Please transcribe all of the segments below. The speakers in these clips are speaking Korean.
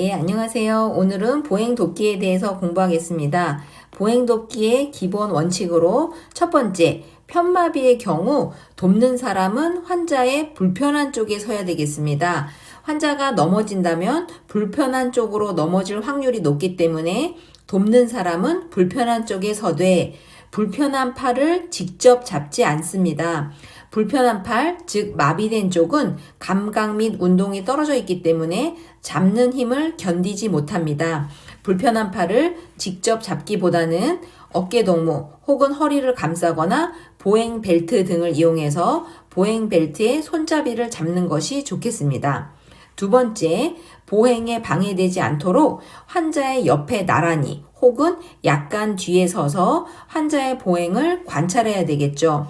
네, 안녕하세요. 오늘은 보행돕기에 대해서 공부하겠습니다. 보행돕기의 기본 원칙으로 첫 번째, 편마비의 경우 돕는 사람은 환자의 불편한 쪽에 서야 되겠습니다. 환자가 넘어진다면 불편한 쪽으로 넘어질 확률이 높기 때문에 돕는 사람은 불편한 쪽에 서되 불편한 팔을 직접 잡지 않습니다. 불편한 팔, 즉 마비된 쪽은 감각 및 운동이 떨어져 있기 때문에 잡는 힘을 견디지 못합니다. 불편한 팔을 직접 잡기보다는 어깨 동무 혹은 허리를 감싸거나 보행 벨트 등을 이용해서 보행 벨트의 손잡이를 잡는 것이 좋겠습니다. 두 번째, 보행에 방해되지 않도록 환자의 옆에 나란히 혹은 약간 뒤에 서서 환자의 보행을 관찰해야 되겠죠.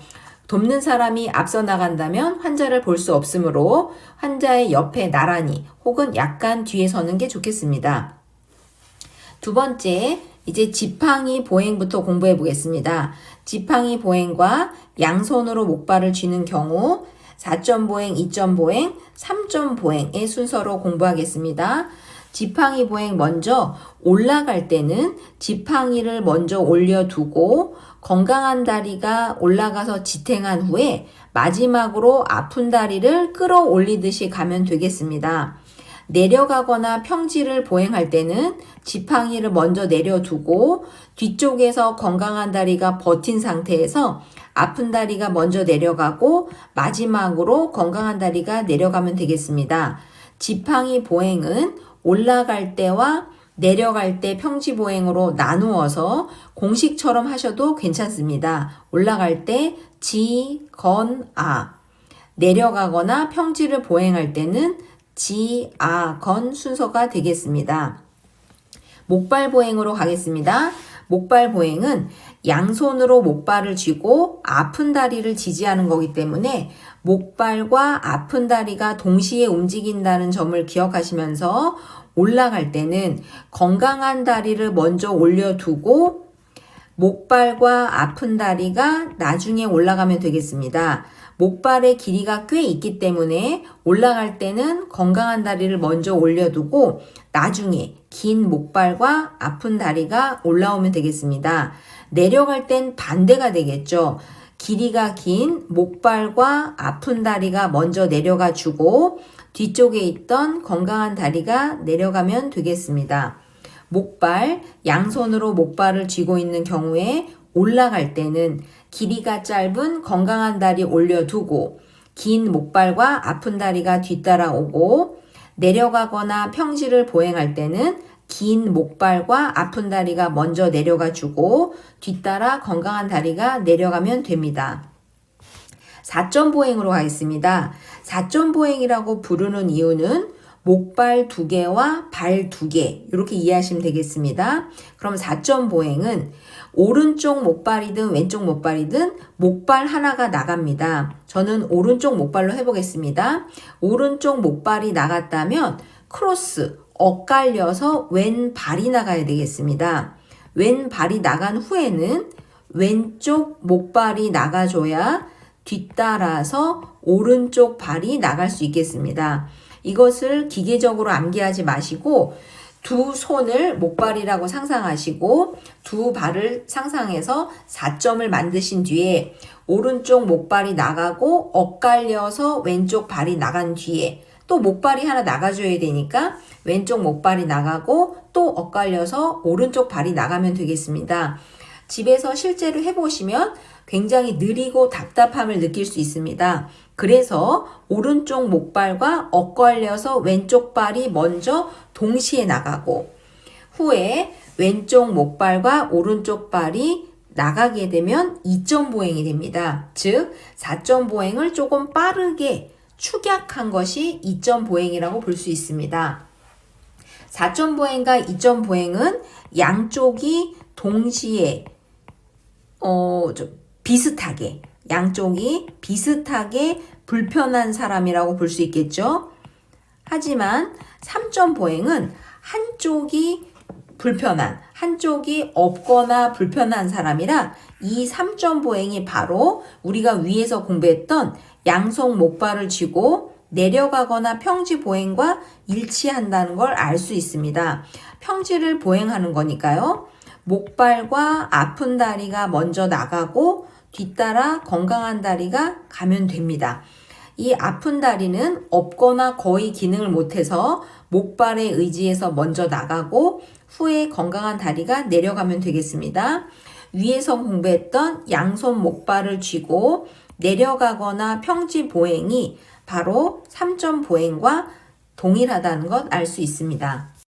돕는 사람이 앞서 나간다면 환자를 볼 수 없으므로 환자의 옆에 나란히 혹은 약간 뒤에 서는 게 좋겠습니다. 두 번째, 이제 지팡이 보행부터 공부해 보겠습니다. 지팡이 보행과 양손으로 목발을 쥐는 경우 4점 보행, 2점 보행, 3점 보행의 순서로 공부하겠습니다. 지팡이 보행 먼저 올라갈 때는 지팡이를 먼저 올려두고 건강한 다리가 올라가서 지탱한 후에 마지막으로 아픈 다리를 끌어올리듯이 가면 되겠습니다. 내려가거나 평지를 보행할 때는 지팡이를 먼저 내려두고 뒤쪽에서 건강한 다리가 버틴 상태에서 아픈 다리가 먼저 내려가고 마지막으로 건강한 다리가 내려가면 되겠습니다. 지팡이 보행은 올라갈 때와 내려갈 때 평지 보행으로 나누어서 공식처럼 하셔도 괜찮습니다. 올라갈 때 지, 건, 아. 내려가거나 평지를 보행할 때는 지, 아, 건 순서가 되겠습니다. 목발 보행으로 가겠습니다. 목발 보행은 양손으로 목발을 쥐고 아픈 다리를 지지하는 거기 때문에 목발과 아픈 다리가 동시에 움직인다는 점을 기억하시면서 올라갈 때는 건강한 다리를 먼저 올려두고 목발과 아픈 다리가 나중에 올라가면 되겠습니다. 목발의 길이가 꽤 있기 때문에 올라갈 때는 건강한 다리를 먼저 올려두고 나중에 긴 목발과 아픈 다리가 올라오면 되겠습니다. 내려갈 땐 반대가 되겠죠. 길이가 긴 목발과 아픈 다리가 먼저 내려가 주고 뒤쪽에 있던 건강한 다리가 내려가면 되겠습니다. 목발, 양손으로 목발을 쥐고 있는 경우에 올라갈 때는 길이가 짧은 건강한 다리 올려두고 긴 목발과 아픈 다리가 뒤따라오고 내려가거나 평지를 보행할 때는 긴 목발과 아픈 다리가 먼저 내려가 주고 뒤따라 건강한 다리가 내려가면 됩니다. 4점 보행으로 가겠습니다. 4점 보행이라고 부르는 이유는 목발 2개와 발 2개 이렇게 이해하시면 되겠습니다. 그럼 4점 보행은 오른쪽 목발이든 왼쪽 목발이든 목발 하나가 나갑니다. 저는 오른쪽 목발로 해보겠습니다. 오른쪽 목발이 나갔다면 크로스, 엇갈려서 왼발이 나가야 되겠습니다. 왼발이 나간 후에는 왼쪽 목발이 나가줘야 뒤따라서 오른쪽 발이 나갈 수 있겠습니다. 이것을 기계적으로 암기하지 마시고 두 손을 목발이라고 상상하시고 두 발을 상상해서 4점을 만드신 뒤에 오른쪽 목발이 나가고 엇갈려서 왼쪽 발이 나간 뒤에 또 목발이 하나 나가줘야 되니까 왼쪽 목발이 나가고 또 엇갈려서 오른쪽 발이 나가면 되겠습니다. 집에서 실제로 해보시면 굉장히 느리고 답답함을 느낄 수 있습니다. 그래서 오른쪽 목발과 엇갈려서 왼쪽 발이 먼저 동시에 나가고 후에 왼쪽 목발과 오른쪽 발이 나가게 되면 2점 보행이 됩니다. 즉 4점 보행을 조금 빠르게 축약한 것이 2점 보행이라고 볼 수 있습니다. 4점 보행과 2점 보행은 양쪽이 동시에 비슷하게 양쪽이 비슷하게 불편한 사람이라고 볼 수 있겠죠. 하지만 3점 보행은 한쪽이 불편한, 한쪽이 없거나 불편한 사람이라 이 3점 보행이 바로 우리가 위에서 공부했던 양손 목발을 쥐고 내려가거나 평지 보행과 일치한다는 걸 알 수 있습니다. 평지를 보행하는 거니까요. 목발과 아픈 다리가 먼저 나가고 뒤따라 건강한 다리가 가면 됩니다. 이 아픈 다리는 없거나 거의 기능을 못해서 목발에 의지해서 먼저 나가고 후에 건강한 다리가 내려가면 되겠습니다. 위에서 공부했던 양손 목발을 쥐고 내려가거나 평지 보행이 바로 3점 보행과 동일하다는 것 알 수 있습니다.